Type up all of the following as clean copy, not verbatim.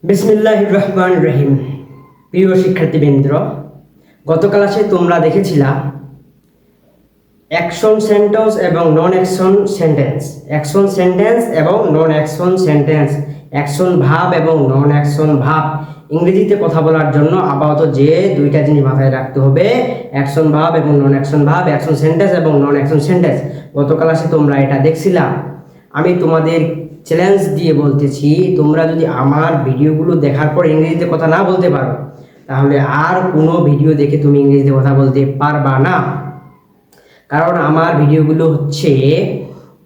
বিসমিল্লাহির রহমানির রহিম। প্রিয় শিক্ষার্থীবৃন্দ, গত ক্লাসে তোমরা দেখেছিলা অ্যাকশন সেন্টেন্স এবং নন অ্যাকশন সেন্টেন্স, অ্যাকশন সেন্টেন্স এবং নন অ্যাকশন সেন্টেন্স, অ্যাকশন ভাব এবং নন অ্যাকশন ভাব। ইংরেজিতে কথা বলার জন্য আপাতত যে দুইটা জিনিস মাথায় রাখতে হবে, অ্যাকশন ভাব এবং নন অ্যাকশন ভাব, অ্যাকশন সেন্টেন্স এবং নন অ্যাকশন সেন্টেন্স। গত ক্লাসে তোমরা এটা দেখছিলা। আমি তোমাদের চ্যালেঞ্জ দিয়ে বলতেছি, তোমরা যদি আমার ভিডিওগুলো দেখার পর ইংরেজিতে কথা না বলতে পারো, তাহলে আর কোনো ভিডিও দেখে তুমি ইংরেজিতে কথা বলতে পারবা না। কারণ আমার ভিডিওগুলো হচ্ছে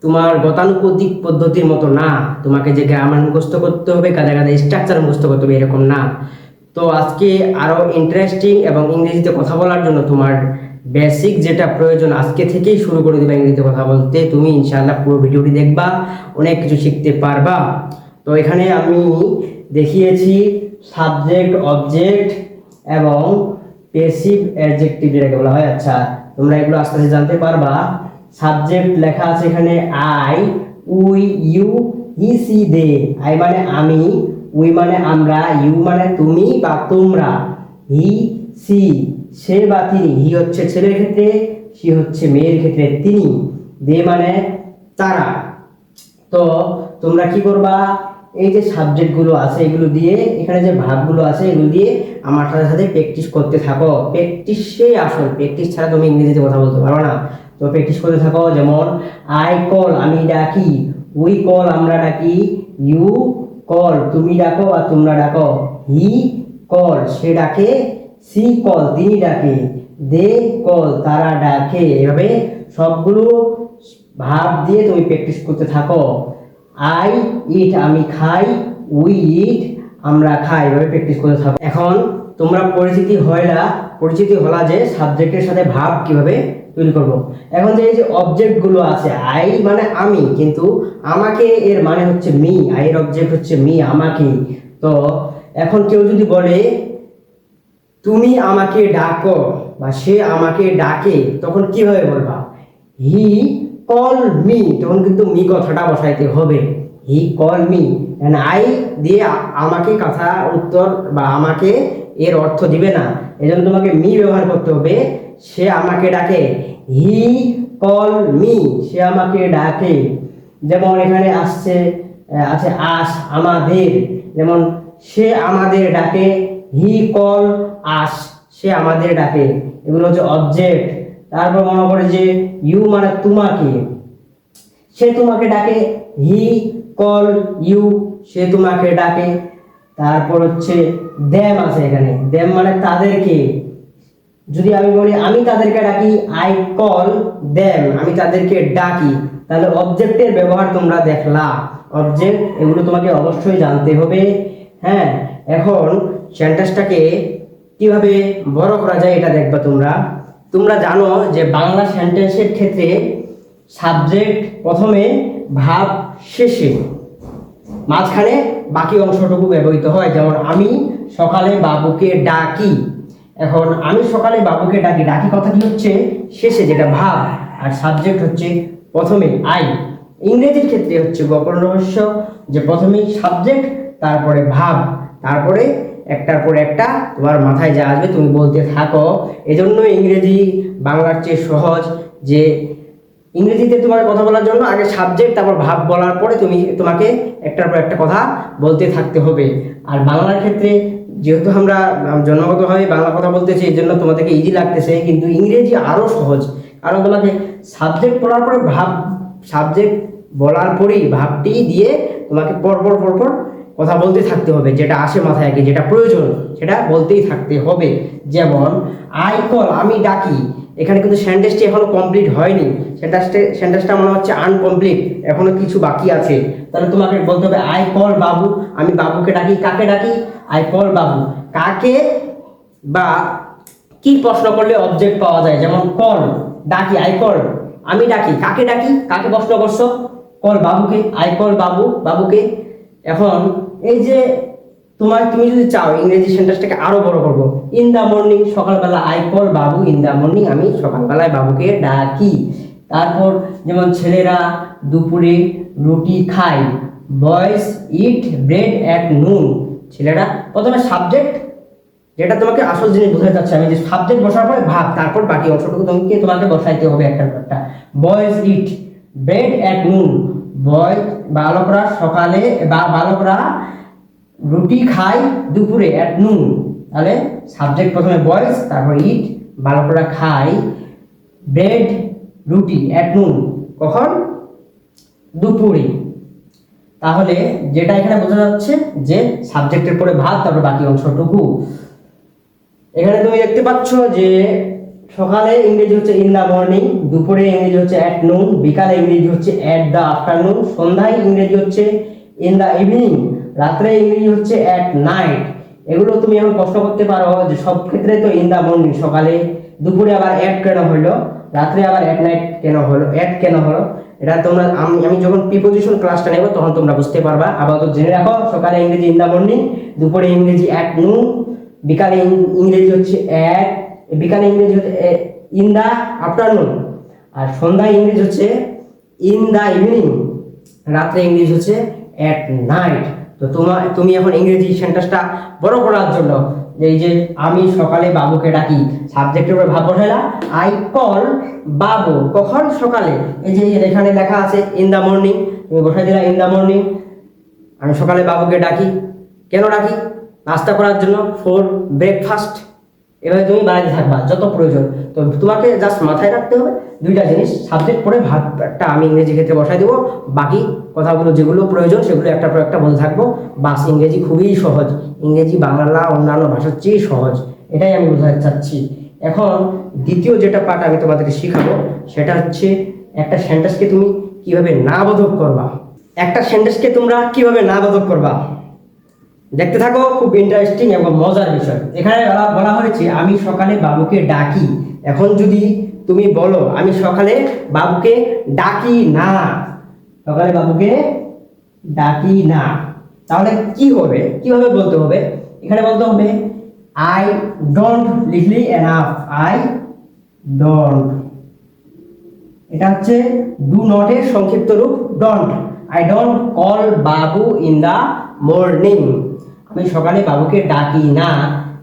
তোমার গতানুগতিক পদ্ধতির মতো না, তোমাকে যে গ্রামার মুখস্থ করতে হবে, কাদা কাদা স্ট্রাকচার মুখস্থ করতে হবে, এরকম না। তো আজকে আরও ইন্টারেস্টিং এবং ইংরেজিতে কথা বলার জন্য তোমার বেসিক যেটা প্রয়োজন আজকে থেকেই শুরু করে দেবে ইংরেজিতে কথা বলতে। তুমি ইনশাআল্লাহ পুরো ভিডিওটি দেখবা, অনেক কিছু শিখতে পারবা। তো এখানে আমি দেখিয়েছি সাবজেক্ট, অবজেক্ট এবং পেসিভ অ্যাডজেক্টিভ যেটাকে বলা হয়। আচ্ছা, তোমরা এগুলো আস্তে আস্তে জানতে পারবা। সাবজেক্ট লেখা আছে এখানে I, we, you, he, she, they. I মানে আমি, উই মানে আমরা, ইউ মানে তুমি বা তোমরা, হি, সি সে বা তিনি, হি হচ্ছে ছেলের ক্ষেত্রে, সি হচ্ছে মেয়ের ক্ষেত্রে, তিনি, দে মানে তারা। তো তোমরা কি করবা, এই যে সাবজেক্টগুলো আছে এগুলো দিয়ে, এখানে যে ভাগগুলো আছে এগুলো দিয়ে আমার সাথে সাথে প্র্যাকটিস করতে থাকো। প্র্যাকটিসই আসল, প্র্যাকটিস ছাড়া তুমি ইংরেজিতে কথা বলতে পারো না। তো প্র্যাকটিস করতে থাকো। যেমন আই কল আমি ডাকি, উই কল আমরা ডাকি, ইউ কল তুমি ডাকো আর তোমরা ডাকো, হি কল সে ডাকে, সি কল তিনি ডাকে, দে কল তারা ডাকে। এভাবে সবগুলো ভাব দিয়ে তুমি প্র্যাকটিস করতে থাকো। আই ইট আমি খাই, উই ইট আমরা খাই, এভাবে প্র্যাকটিস করতে থাকো। এখন তোমরা পরিচিতি হলা যে সাবজেক্টের সাথে ভাব কিভাবে তৈরি করব। এখন যে এই যে অবজেক্টগুলো আছে, আই মানে আমি, কিন্তু আমাকে এর মানে হচ্ছে মি, আই এর অবজেক্ট হচ্ছে মি, আমাকে। তো এখন কেউ যদি বলে তুমি আমাকে ডাকো বা সে আমাকে ডাকে, তখন কিভাবে বলবা? হি কল মি, তখন কিন্তু মি কথাটা বসাইতে হবে। হি কল মি, আই দিয়ে আমাকে কথা উত্তর বা আমাকে এর অর্থ দিবে না, এজন্য তোমাকে মি ব্যবহার করতে হবে। সে আমাকে ডাকে, হি কল মি, সে আমাকে ডাকে। যেমন এখানে আছে আস আমাদের, যেমন সে আমাদের ডাকে, হি কল আস সে আমাদের ডাকে। এগুলো হচ্ছে অবজেক্ট। তারপর মনে করে যে ইউ মানে তোমাকে, সে তোমাকে ডাকে, হি কল ইউ সে তোমাকে ডাকে। তারপর হচ্ছে দেম আছে এখানে, দেম মানে তাদেরকে। যদি আমি বলি আমি তাদেরকে ডাকি, আই কল দেম আমি তাদেরকে ডাকি, তাহলে অবজেক্টের ব্যবহার তোমরা দেখলা। অবজেক্ট এগুলো তোমাকে অবশ্যই জানতে হবে। হ্যাঁ, এখন সেন্টেন্সটাকে কিভাবে বড় করা যায় এটা দেখবা। তোমরা জানো যে বাংলা সেন্টেন্সের ক্ষেত্রে সাবজেক্ট প্রথমে, ভাব শেষে, মাঝখানে বাকি অংশটুকু ব্যবহৃত হয়। যেমন আমি সকালে বাবুকে ডাকি। এখন আমি সকালে বাবুকে ডাকি, ডাকি কথাটি হচ্ছে শেষে যেটা ভাব, আর সাবজেক্ট হচ্ছে প্রথমে আই। ইংরেজির ক্ষেত্রে হচ্ছে গোপন রহস্য যে প্রথমেই সাবজেক্ট, তারপরে ভাব, তারপরে একটার পর একটা তোমার মাথায় যা আসবে তুমি বলতে থাকো। এজন্য ইংরেজি বাংলার চেয়ে সহজ, যে ইংরেজিতে তোমার কথা বলার জন্য আগে সাবজেক্ট তারপর ভাব বলার পরে তোমাকে একটার পর একটা কথা বলতে থাকতে হবে। আর বাংলার ক্ষেত্রে যেহেতু আমরা জন্মগতভাবে বাংলা কথা বলতেছি, এই জন্য তোমাদেরকে ইজি লাগতেছে, কিন্তু ইংরেজি আরও সহজ। কারণ তোমাকে সাবজেক্ট বলার পরে সাবজেক্ট বলার পরেই ভাবটি দিয়ে তোমাকে পরপর কথা বলতে থাকতে হবে, যেটা আসে মাথায় আগে, যেটা প্রয়োজন সেটা বলতেই থাকতে হবে। যেমন আই কল আমি ডাকি, এখানে কিন্তু সেন্টেন্সটি এখনো কমপ্লিট হয়নি, সেন্টেন্সটা মনে হচ্ছে আনকমপ্লিট, এখনো কিছু বাকি আছে। তাহলে তোমাকে বলতে হবে আই কল বাবু, আমি বাবুকে ডাকি। কাকে ডাকি? আই কল বাবু। কাকে বা কি প্রশ্ন করলে অবজেক্ট পাওয়া যায়? যেমন কল ডাকি, আই কল আমি ডাকি। কাকে ডাকি? কাকে প্রশ্ন করছো? কল বাবুকে, আই কল বাবু বাবুকে। এখন এই যে তুমি যদি চাও ইংরেজি সেন্টেন্সটাকে আরো বড় করবো, ইন দা মর্নিং সকালবেলা, I call Babu in the morning আমি সকালবেলায় বাবুকে ডাকি। তারপর যেমন ছেলেরা দুপুরে রুটি খায়, বয়েজ ইট ব্রেড অ্যাট নুন ছেলেরা প্রথমে সাবজেক্ট, যেটা তোমাকে আসল জিনিস বোঝাতে চাচ্ছি আমি, যে সাবজেক্ট বসার পরে ভাব, তারপর বাকি অংশটুকু তোমাকে বসাইতে হবে একটা একটা। Boys eat bread at noon, boys বালকরা সকালে বা বালকরা রুটি খায় দুপুরে অ্যাট নুন। তাহলে সাবজেক্ট প্রথমে বয়েজ, তারপর ইট, বালকরা খায় ব্রেড রুটি অ্যাট নুন, কখন? দুপুরে। তাহলে যেটা এখানে বোঝা যাচ্ছে যে সাবজেক্টের পরে ভাব, তারপর বাকি অংশটুকু। এখানে তুমি দেখতে পাচ্ছ যে সকালে ইংরেজি হচ্ছে ইন দা মর্নিং, দুপুরে ইংরেজি হচ্ছে অ্যাট নুন, বিকালে ইংরেজি হচ্ছে অ্যাট দা আফটারনুন, সন্ধ্যায় ইংরেজি হচ্ছে ইন দা ইভিনিং, রাত্রে ইংরেজি হচ্ছে অ্যাট নাইট। এগুলো তুমি এখন প্রশ্ন করতে পারো যে সব ক্ষেত্রে তো ইন দা মর্নিং সকালে, দুপুরে আবার অ্যাট কেন হলো, রাত্রে আবার অ্যাট নাইট কেন হলো, অ্যাট কেন হলো? এটা তোমরা আমি যখন প্রিপোজিশন ক্লাসটা নেব তখন তোমরা বুঝতে পারবা। আপাতত জেনে রাখো, সকালে ইংরেজি ইন দা মর্নিং, দুপুরে ইংরেজি অ্যাট নুন, বিকালে ইংরেজি হচ্ছে অ্যাট, বিকালে ইংরেজি হচ্ছে ইন দা আফটারনুন, আর সন্ধ্যায় ইংরেজি হচ্ছে ইন দা ইভিনিং, রাত্রে ইংরেজি হচ্ছে অ্যাট নাইট। তো তুমি এখন ইংরেজি সেন্টেন্সটা বড় করার জন্য এই যে আমি সকালে বাবুকে ডাকি, সাবজেক্টের উপরে ভাব বসাইলা, আই কল বাবু, কখন? সকালে। এই যে এখানে লেখা আছে ইন দা মর্নিং, তুমি বসাই দিলা ইন দা মর্নিং। আমি সকালে বাবুকে ডাকি, কেন ডাকি? নাস্তা করার জন্য, ফর ব্রেকফাস্ট। এভাবে তুমি বানাতে থাকবা যত প্রয়োজন। তো তোমাকে জাস্ট মাথায় রাখতে হবে দুইটা জিনিস, সাবজেক্ট পরে ভাবটা আমি ইংরেজি ক্ষেত্রে বসাই দেবো, বাকি কথাগুলো যেগুলো প্রয়োজন সেগুলো একটা পর একটা বলতে থাকবো। বাস, ইংরেজি খুবই সহজ, ইংরেজি বাংলা অন্যান্য ভাষার চেয়ে সহজ, এটাই আমি বোঝাতে চাচ্ছি। এখন দ্বিতীয় যেটা পার্ট আমি তোমাদেরকে শিখাবো সেটা হচ্ছে একটা সেন্টেন্সকে তুমি কিভাবে না বোধক করবা। একটা সেন্টেন্সকে তোমরা কিভাবে না বোধক করবা, দেখতে থাকো, খুব ইন্টারেস্টিং এবং মজার বিষয়। এখানে বলা হয়েছে আমি সকালে বাবুকে ডাকি। এখন যদি তুমি বলো আমি সকালে বাবুকে ডাকি না, সকালে বাবুকে ডাকি না, তাহলে কি হবে, কিভাবে বলতে হবে? এখানে বলতে হবে আই ডোন্ট, লিখলি এনাফ, আই ডোন্ট। এটা হচ্ছে ডু নট এর সংক্ষিপ্ত রূপ don't. I don't call Babu in the morning, আমি সকালে বাবুকে ডাকি না।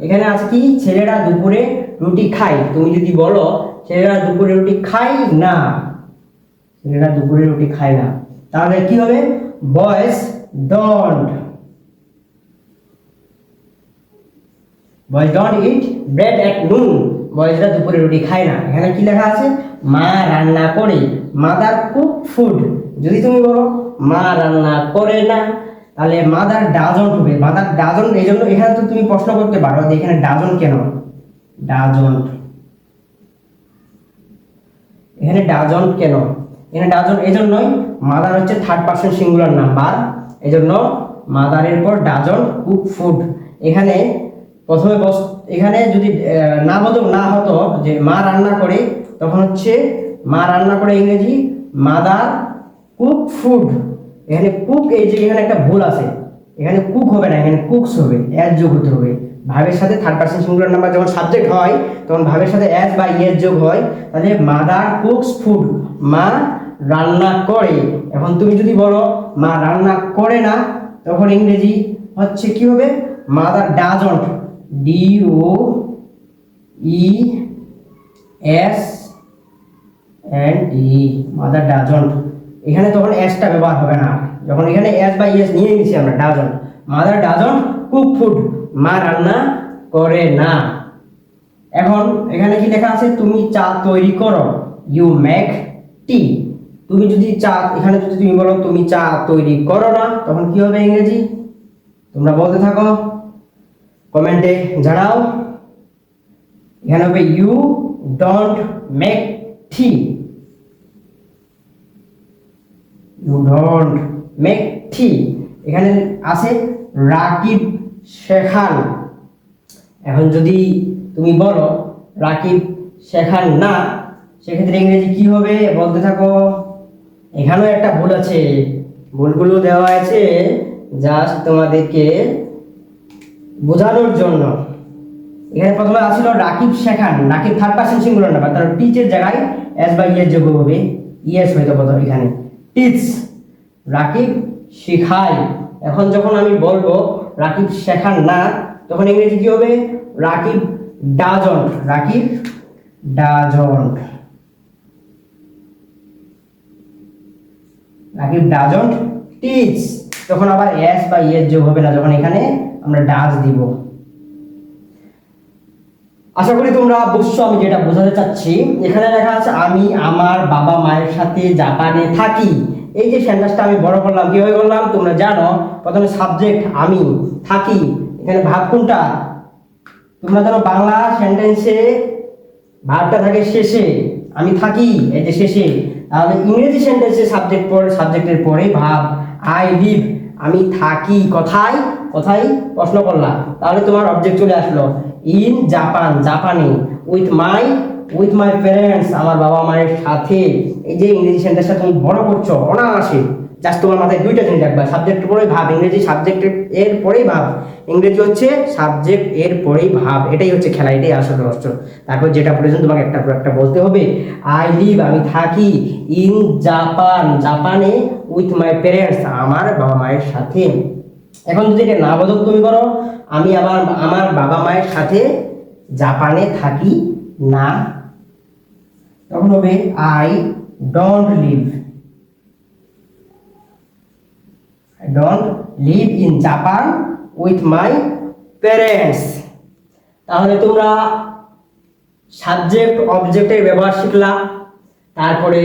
এখানে আছে কি, ছেলেরা দুপুরে রুটি খায়। তুমি যদি বলো ছেলেরা দুপুরে রুটি খায় না, ছেলেরা দুপুরে রুটি খায় না, তাহলে কি হবে? Boys don't, boys don't eat bread at noon, বয়েজরা দুপুরে রুটি খায় না। এখানে কি লেখা আছে? মা রান্না করে, মাদার কুক ফুড। যদি তুমি বলো মা রান্না করে না, তাহলে মাদার ডাজন্ট হবে, মাদার ডাজন্ট। এই জন্য এখানে তো তুমি প্রশ্ন করতে পারো যে এখানে ডাজন্ট কেন, ডাজন্ট, এখানে ডাজন্ট কেন? এখানে ডাজন্ট এই জন্যই, মাদার হচ্ছে থার্ড পারসন সিঙ্গুলার নাম্বার, এই জন্য মাদারের পর ডাজন্ট কুক ফুড। এখানে প্রথমে এখানে যদি নাবোধক না হতো যে মা রান্না করে, তখন হচ্ছে মা রান্না করে ইংরেজি মাদার কুক ফুড। এখানে কুক, এই যে এখানে একটা ভুল আছে, এখানে কুক হবে না, এখানে কুকস হবে, এস যোগ হতে হবে। ভাবের সাথে থার্ড পারসন সিঙ্গুলার নাম্বার যখন সাবজেক্ট হয় তখন ভাবের সাথে এস বা ইয়েস যোগ হয়, তাহলে মাদার কুকস ফুড, মা রান্না করে। এখন তুমি যদি বলো মা রান্না করে না, তখন ইংরেজি হচ্ছে কি হবে? Mother doesn't, D O E S and E, mother doesn't. এখানে তখন এসটা ব্যবহার হবে না, যখন এখানে এস বা ইএস নিয়ে নিছি আমরা, doesn't, mother doesn't cook food, মা রান্না করে না। এখন এখানে কি লেখা আছে? তুমি চা তৈরি করো, ইউ মেক টি। তুমি যদি চা, এখানে যদি তুমি বলো তুমি চা তৈরি করো না, তখন কি হবে ইংরেজি? তোমরা বলতে থাকো, কমেন্টে জানাও। এখানে হবে you don't make tea, you don't make tea. এখানে আছে রাকিব শেখান। এখন যদি তুমি বলো রাকিব শেখান না, সেক্ষেত্রে ইংরেজি কি হবে? বলতে থাকো। এখানেও একটা ভুল আছে, ভুলগুলো দেওয়া আছে জাস্ট তোমাদেরকে বোঝানোর জন্য। এখানে প্রথমে আসছিল রাকিব শেখান, Rakib third person singular number, তার টিচের জায়গায় এস বা ইয়েস যোগ হবে, ইয়েস হয়তো প্রথম এখানে টিচ, রাকিব শিখায়। এখন যখন আমি বলবো রাকিব শেখান না, তখন ইংরেজি কি হবে? Rakib doesn't, Rakib doesn't, Rakib doesn't teach. তখন আবার এস বা ইয়েস যোগ হবে না, যখন এখানে আমরা ডাজ দিব। আশা করি তোমরা বুঝছো আমি যেটা বোঝাতে চাচ্ছি। এখানে লেখা আছে আমি আমার বাবা মায়ের সাথে জাপানে থাকি। এই যে সেন্টেন্সটা আমি বড় করলাম, কিভাবে করলাম তোমরা জানো। প্রথমে সাবজেক্ট আমি, থাকি, এখানে ভাব কোনটা? তোমরা জানো বাংলা সেন্টেন্সে ভাবটা থাকে শেষে, আমি থাকি এই যে শেষে। তাহলে ইংরেজি সেন্টেন্সে সাবজেক্ট পরে, সাবজেক্টের পরে ভাব আই লিভ, আমি থাকি কোথায়? কোথায় প্রশ্ন করলাম, তাহলে তোমার অবজেক্ট চলে আসলো ইন জাপান, জাপানে, উইথ মাই প্যারেন্টস, আমার বাবা মায়ের সাথে। এই যে ইংরেজি সেন্টেন্সটা তুমি বড় করছো অনায়াসে। জাস্ট তোমার মাথায় দুইটা জিনিস রাখবা, সাবজেক্টের পরেই ভাব, ইংরেজি সাবজেক্টের এর পরেই ভাব, ইংরেজি হচ্ছে সাবজেক্ট এর পরেই ভাব। এটাই হচ্ছে খেলা, এটাই আসল রহস্য। তারপর যেটা প্রয়োজন তোমাকে একটা পর একটা বলতে হবে। আই লিভ, আমি থাকি, ইন জাপান, জাপানে, উইথ মাই প্যারেন্টস, আমার বাবা মায়ের সাথে। এখন যদি এটা না বোঝো তুমি করো আমি আমার বাবা মায়ের সাথে জাপানে থাকি না, তখন হবে I don't live, I don't live in Japan with my parents। তাহলে তোমরা সাবজেক্ট অবজেক্টের ব্যবহার শিখলা, তারপরে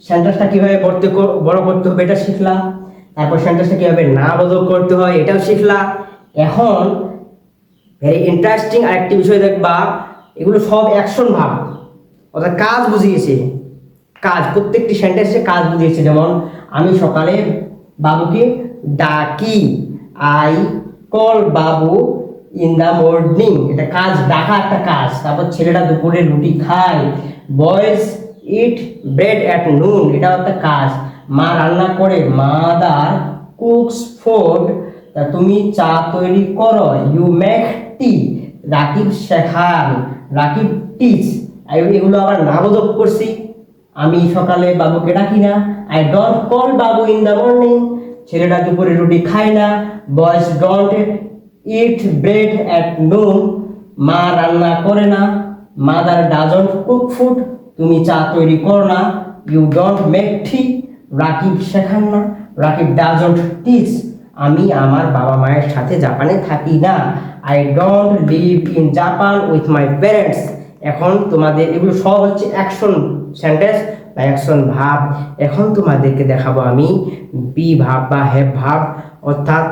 সেন্টেন্সটা কিভাবে বড় করতে হবে এটা শিখলা, তারপর সেন্টেন্সটা কিভাবে না বোধক করতে হয় এটাও শিখলা। এখন ভেরি ইন্টারেস্টিং আরেকটি বিষয় দেখবা, এগুলো সব অ্যাকশন ভাব, অর্থাৎ কাজ বুঝিয়েছে, কাজ, প্রত্যেকটি সেন্টেন্সে কাজ বুঝিয়েছে। যেমন আমি সকালে বাবুকে ডাকি, I call Babu in the morning, এটা কাজ, ডাকা একটা কাজ। তারপর ছেলেটা দুপুরে রুটি খায়, বয়েজ ইট ব্রেড অ্যাট নুন, এটাও একটা কাজ। মা রান্না করে, মাদার কুকস ফুড, তা তুমি চা তৈরি করো, ইউ মেক টি, রাকিব শেখান, রাকিব টিচ। এগুলো আবার নাবোধক করছি, আমি সকালে বাবুকে ডাকি না, I don't call Babu in the morning, ছেলেটা দুপুরে রুটি খায় না, boys don't eat bread at নুন, মা রান্না করে না, মাদার ডাজন্ট কুক ফুড, তুমি চা তৈরি করো না, you don't make tea, Rakib শেখান না, রাকিব ডাজন্ট টিচ, আমি আমার বাবা মায়ের সাথে জাপানে থাকি না, I don't live in Japan with my parents. এখন তোমাদের এগুলো সব হচ্ছে অ্যাকশন সেন্টেন্স বা অ্যাকশন ভাব। এখন তোমাদেরকে দেখাবো আমি বি ভাব বা হ্যাভ ভাব, অর্থাৎ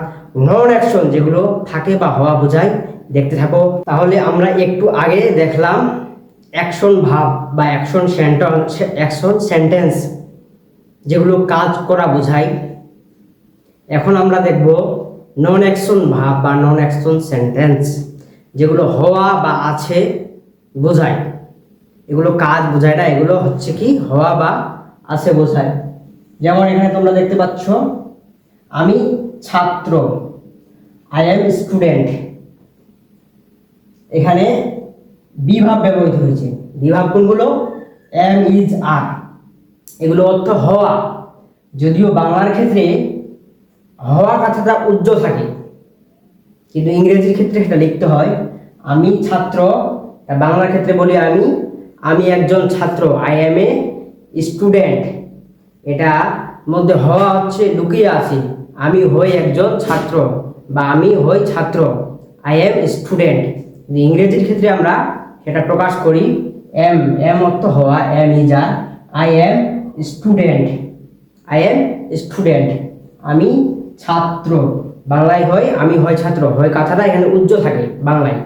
নন অ্যাকশন যেগুলো থাকে বা হওয়া বোঝায়। দেখতে থাকো। তাহলে আমরা একটু আগে দেখলাম অ্যাকশন ভাব বা অ্যাকশন সেন্টেন্স যেগুলো কাজ করা বোঝায়। এখন আমরা দেখব নন অ্যাকশন ভাব বা নন অ্যাকশন সেন্টেন্স যেগুলো হওয়া বা আছে বোঝায়। এগুলো কাজ বোঝায় না, এগুলো হচ্ছে কি হওয়া বা আছে বোঝায়। যেমন এখানে তোমরা দেখতে পাচ্ছ আমি ছাত্র, আই এম স্টুডেন্ট, এখানে বিভাব ব্যবহৃত হয়েছে। বিভাব কোনগুলো? এম, ইজ, আর, এগুলো অর্থ হওয়া। যদিও বাংলার ক্ষেত্রে হওয়া কথাটা উজ্জ্বল থাকে, কিন্তু ইংরেজির ক্ষেত্রে সেটা লিখতে হয় আমি ছাত্র। বাংলার ক্ষেত্রে বলি আমি একজন ছাত্র, আই এম এ স্টুডেন্ট। এটা মধ্যে হওয়া হচ্ছে লুকিয়ে আছে, আমি হই একজন ছাত্র বা আমি হই ছাত্র, আই এম স্টুডেন্ট। ইংরেজির ক্ষেত্রে আমরা সেটা প্রকাশ করি এম অর্থ হওয়া, am is are, I am student, I am student, আমি ছাত্র। বাংলায় হয় আমি হয় ছাত্র, হয় কথাটা এখানে উজ্জ্বল থাকে বাংলায়,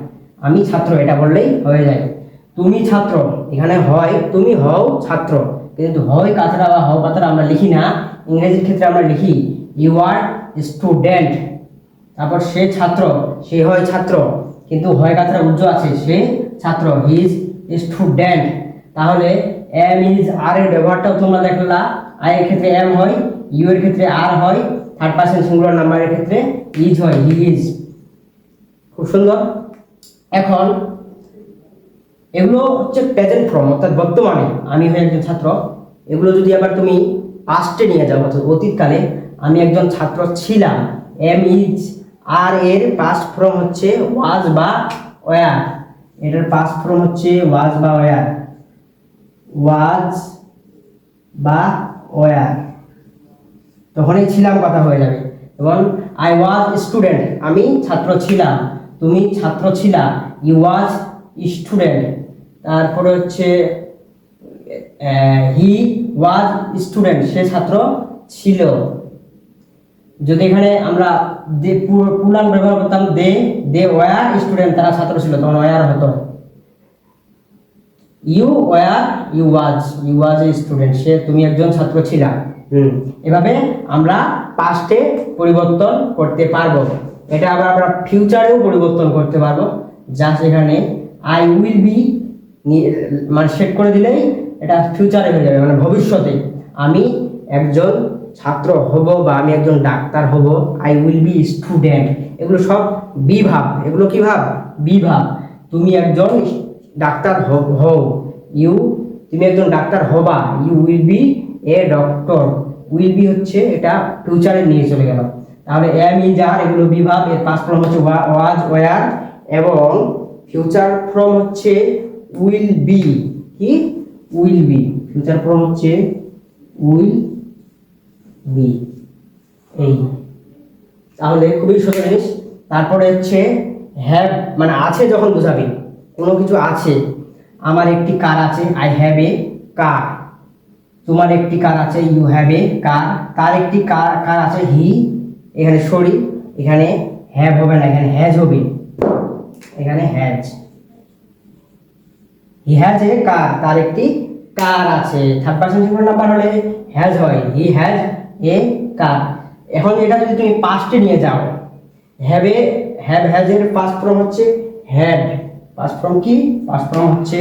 আমি ছাত্র এটা বললেই হয়ে যায়। তুমি ছাত্র, এখানে হয় তুমি হও ছাত্র, কিন্তু হয় কথাটা বা হও কথাটা আমরা লিখি না। ইংরেজির ক্ষেত্রে আমরা লিখি ইউ আর স্টুডেন্ট, তারপর সে ছাত্র, সে হয় ছাত্র, কিন্তু হয় কথাটা উজ্জ্বল আছে, সে ছাত্র, হি ইজ স্টুডেন্ট। তাহলে এম ইজ আর এর ব্যবহারটাও তোমরা দেখলা, আই এর ক্ষেত্রে এম হয়, ইউ এর ক্ষেত্রে আর হয়, থার্ড পারসন সিঙ্গুলার নাম্বারের ক্ষেত্রে ইজ হয়, হি ইজ। খুব সুন্দর। এখন এগুলো হচ্ছে প্রেজেন্ট ফর্ম, অর্থাৎ বর্তমানে আমি হই একজন ছাত্র। এগুলো যদি আবার তুমি পাস্টে নিয়ে যাও, অর্থাৎ অতীতকালে আমি একজন ছাত্র ছিলাম, এম ইজ আর এর পাস্ট ফর্ম হচ্ছে ওয়াজ বা ওয়ার। এটার পাস্ট ফর্ম হচ্ছে ওয়াজ বা ওয়ার, ওয়াজ বা ওয়ার। তখনই ছিলাম কথা হয়ে যাবে। এবং আই ওয়াজ স্টুডেন্ট, আমি ছাত্র ছিলাম, তুমি ছাত্র ছিলা, ইউ ওয়াজ স্টুডেন্ট। তারপরে হচ্ছে হি ওয়াজ স্টুডেন্ট, সে ছাত্র ছিল। যদি এখানে আমরা পুরাণ ব্যবহার করতাম দে, দে ওয়ার স্টুডেন্ট, তারা ছাত্র ছিল, তখন ওয়ার হতো। You were, you was a student, সে তুমি একজন ছাত্র ছিলা। এভাবে আমরা পাস্টে পরিবর্তন করতে পারবো। এটা আবার আমরা ফিউচারেও পরিবর্তন করতে পারবো। জাস্ট এখানে আই উইল বি মানে সেট করে দিলেই এটা ফিউচারে হয়ে যাবে, মানে ভবিষ্যতে আমি একজন ছাত্র হব বা আমি একজন ডাক্তার হব। আই উইল বি স্টুডেন্ট, এগুলো সব বিভাব। এগুলো কি ভাব? বিভাব। তুমি একজন ডাক্তার হও, ইউ, তুমি একজন ডাক্তার হবা, you will be a doctor. Will be হচ্ছে এটা ফিউচারে নিয়ে চলে গেল। তাহলে এম ইজ আর এগুলো বিভাব। এর পাস্ট ফর্ম হচ্ছে ওয়াজ ওয়ার, এবং ফিউচার ফর্ম হচ্ছে উইল বি। কি? Will be. ফিউচার ফর্ম হচ্ছে উইল বি। এই তাহলে খুবই সোজা জিনিস। তারপরে হচ্ছে হ্যাভ, মানে আছে যখন বোঝাবে, কোনো কিছু আছে। আমার একটি কার আছে, আই হ্যাভ এ কার। তোমার একটি কার আছে, ইউ হ্যাভ এ কার। তার একটি কার আছে, হি, এখানে সরি, এখানে হ্যাভ হবে না, এখানে হ্যাজ হবে, এখানে হ্যাজ। হি হ্যাজ এ কার, তার একটি কার আছে। থার্ড পারসন সিঙ্গুলার নাম্বার হলে হ্যাজ হয়, হি হ্যাজ এ কার। এখন এটা যদি তুমি পাস্টে নিয়ে যাও, হ্যাজ এর পাস্ট ফর্ম হচ্ছে হ্যাড। পাস্ট ফর্ম কি? পাস্ট ফর্ম হচ্ছে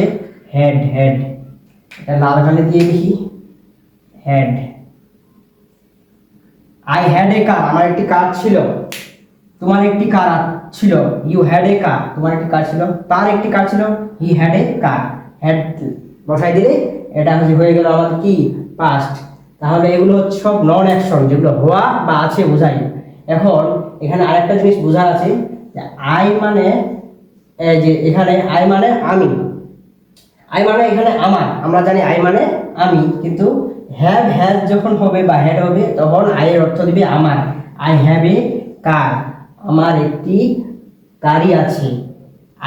হ্যাড। এটা লাল কালি দিয়ে লিখি, হ্যাড। আই হ্যাড এ কার, আমার একটি কার ছিল। তোমার একটি কার ছিল, ইউ হ্যাড এ কার, তোমার একটি কার ছিল। তার একটি কার ছিল, he had a car. Had বসাই দিলে এটা হয়ে গেল আমাদের কি? পাস্ট। তাহলে এগুলো হচ্ছে সব নন অ্যাকশন, যেগুলো হওয়া বা আছে বোঝাই। এখন এখানে আরেকটা জিনিস বোঝা আছে যে আই মানে, যে এখানে আই মানে আমি, আই মানে এখানে আমার, আমরা জানি আই মানে আমি, কিন্তু হ্যাজ যখন হবে বা হ্যাড হবে তখন আই এর অর্থ দিবে আমার। আই হ্যাভ এ কার, আমার একটি গাড়ি আছে।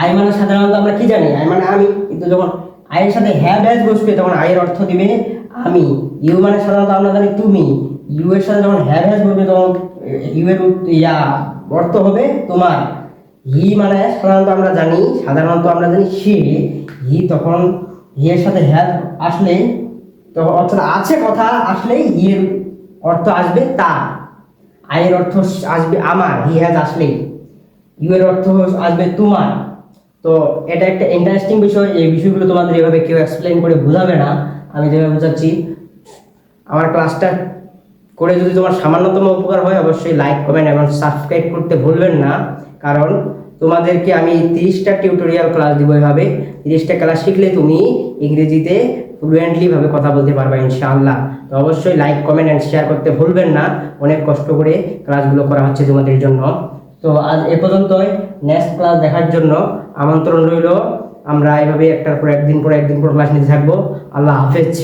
আই মানে সাধারণত আমরা কি জানি? আই মানে আমি, কিন্তু যখন আই এর সাথে হ্যাজ বসবে তখন আই এর অর্থ দিবে আমি। ইউ মানে সাধারণত আমরা জানি তুমি, ইউ এর সাথে যখন হ্যাজ বসবে তখন ইউ এর অর্থ হবে তোমার। হি মানে সাধারণত আমরা জানি সে, হি, তখন হি এর সাথে হ্যাভ আসলে তখন অর্থ আছে, কথা আসলে হি এর অর্থ আসবে তার। আই এর অর্থ আসবে আমার, হি হ্যাজ আসলে। ইউ এর অর্থ আসবে তোমার। তো এটা একটা ইন্টারেস্টিং বিষয়। এই বিষয়গুলো তোমাদের এভাবে কেউ এক্সপ্লেন করে বোঝাবে না, আমি যেভাবে বোঝাচ্ছি। আমার ক্লাসটা করে যদি তোমার সামান্যতম উপকার হয়, অবশ্যই লাইক, কমেন্ট এবং সাবস্ক্রাইব করতে ভুলবেন না। কারণ তোমাদেরকে আমি 30টা টিউটোরিয়াল ক্লাস দিব। এভাবে 30টা ক্লাস শিখলে তুমি ইংরেজিতে ফ্লুয়েন্টলি ভাবে কথা বলতে পারবে ইনশাআল্লাহ। তো অবশ্যই লাইক, কমেন্ট এন্ড শেয়ার করতে ভুলবেন না। অনেক কষ্ট করে ক্লাসগুলো করা হচ্ছে তোমাদের জন্য। তো আজ এ পর্যন্তই। নেক্সট ক্লাস দেখার জন্য আমন্ত্রণ রইল। আমরা এভাবে একটার পর একদিন ক্লাস নিতে থাকবো। আল্লাহ হাফেজ।